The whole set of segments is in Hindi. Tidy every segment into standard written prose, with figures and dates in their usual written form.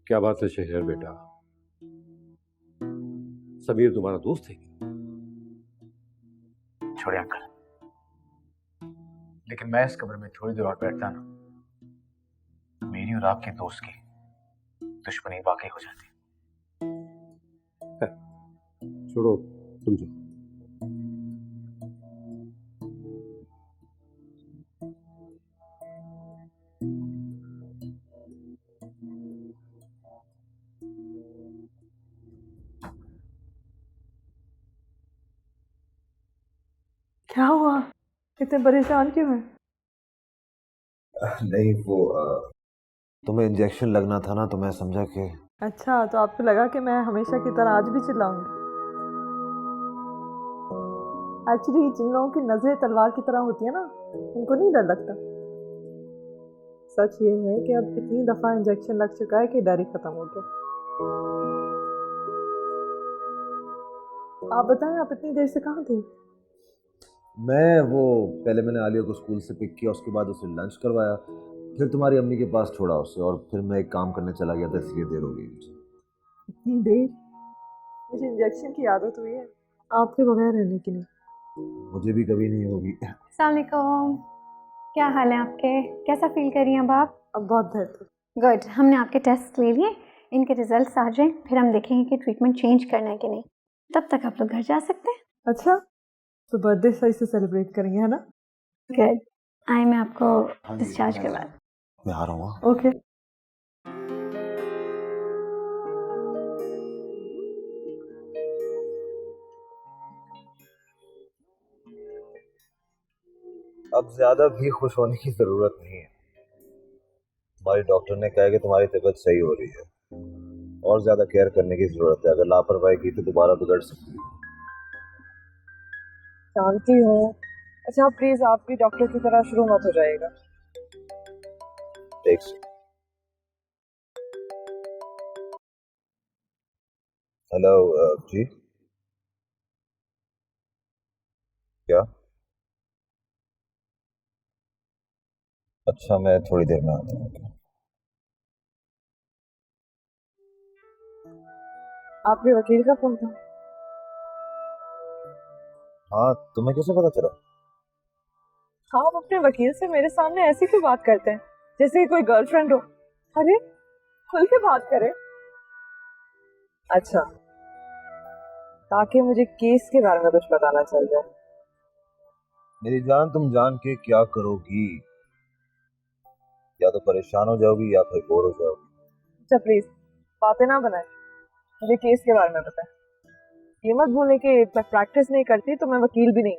क्या बात है शहर बेटा, समीर तुम्हारा दोस्त है क्या? छोड़िए अंकल, लेकिन मैं इस कब्र में थोड़ी देर और बैठता ना, तो मेरी और आपके दोस्त की दुश्मनी वाकई हो जाती। छोड़ो, तुम जाओ। क्या हुआ? इतने परेशान क्यों हैं? नहीं वो तुम्हें इंजेक्शन लगना था ना, तो मैं समझा कि। अच्छा, तो आपको लगा कि मैं हमेशा की तरह आज भी चिल्लाऊंगी? एक्चुअली जिन लोगों की नजरें तलवार की तरह होती है ना, उनको नहीं डर लगता। सच ये है कि अब इतनी दफा इंजेक्शन लग चुका है कि डर ही खत्म हो गया। आप बताएं, आप इतनी देर से कहाँ थे? पहले मैंने आलिया को स्कूल से पिक किया, उसके बाद उसे लंच करवाया, फिर तुम्हारी अम्मी के पास छोड़ा उसे, और फिर मैं एक काम करने चला गया था, इसलिए देर हो गई मुझे। इतनी देर? मुझे इंजेक्शन की आदत हुई है आपके बगैर रहने की नहीं। मुझे भी कभी नहीं होगी। अस्सलाम वालेकुम, क्या हाल है आपके? कैसा फील कर रही हैं अब आप? अब बहुत बेहतर। गुड, हमने आपके टेस्ट ले लिए, इनके रिजल्ट्स आ जाएं, फिर हम देखेंगे कि ट्रीटमेंट चेंज करना है कि नहीं। तब तक आप लोग घर जा सकते हैं। अच्छा, तो बर्थडे सही से सेलिब्रेट करेंगे, है ना? गुड, आए मैं आपको डिस्चार्ज करवा। मैं आ रहा हूँ। ओके। अब ज्यादा भी खुश होने की जरूरत नहीं है। हमारी डॉक्टर ने कहा है कि तुम्हारी तबीयत सही हो रही है, और ज्यादा केयर करने की जरूरत है। अगर लापरवाही की तो दोबारा बिगड़ सकती है। जानती हूँ। अच्छा प्लीज, आप भी डॉक्टर की तरह शुरू मत हो जाएगा। एक हेलो जी, क्या? अच्छा, मैं थोड़ी देर में आता हूँ। आपके वकील का फोन था? हाँ, तुम्हें कैसे पता चला? हाँ, आप अपने वकील से मेरे सामने ऐसी क्यों बात करते हैं, जैसे कि कोई गर्लफ्रेंड हो? अरे खुल के बात करें। अच्छा, ताकि मुझे केस के बारे में कुछ बताना चल जाए। मेरी जान, तुम जान के क्या करोगी? या तो परेशान हो जाओगी या फिर बोर हो जाओगी। अच्छा प्लीज, बातें ना बनाए, मुझे केस के बारे में बताएं। ये मत भूलें कि मैं प्रैक्टिस नहीं करती तो मैं वकील भी नहीं।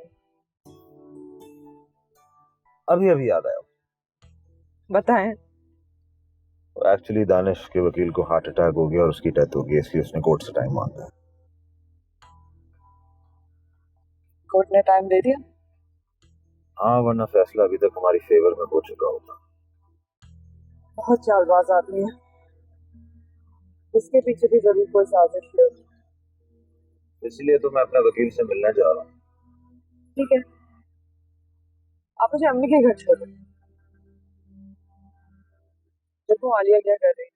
अभी अभी याद आया। बताएं। एक्चुअली दानिश के वकील को हार्ट अटैक हो गया और उसकी डेथ हो गई, इसलिए उसने कोर्ट से टाइम मांगा है। कोर्ट ने टाइम दे दिया? हाँ, वरना फैसला अभी तक हमारी फेवर में हो चुका होता। बहुत चालबाज आदमी है, इसके पीछे भी जरूर कोई साजिश है। इसलिए तो मैं अपने वकील से मिलने जा रहा हूँ। ठीक है, आप मुझे अम्मी के घर छोड़ दें। देखो आलिया क्या कर रही है।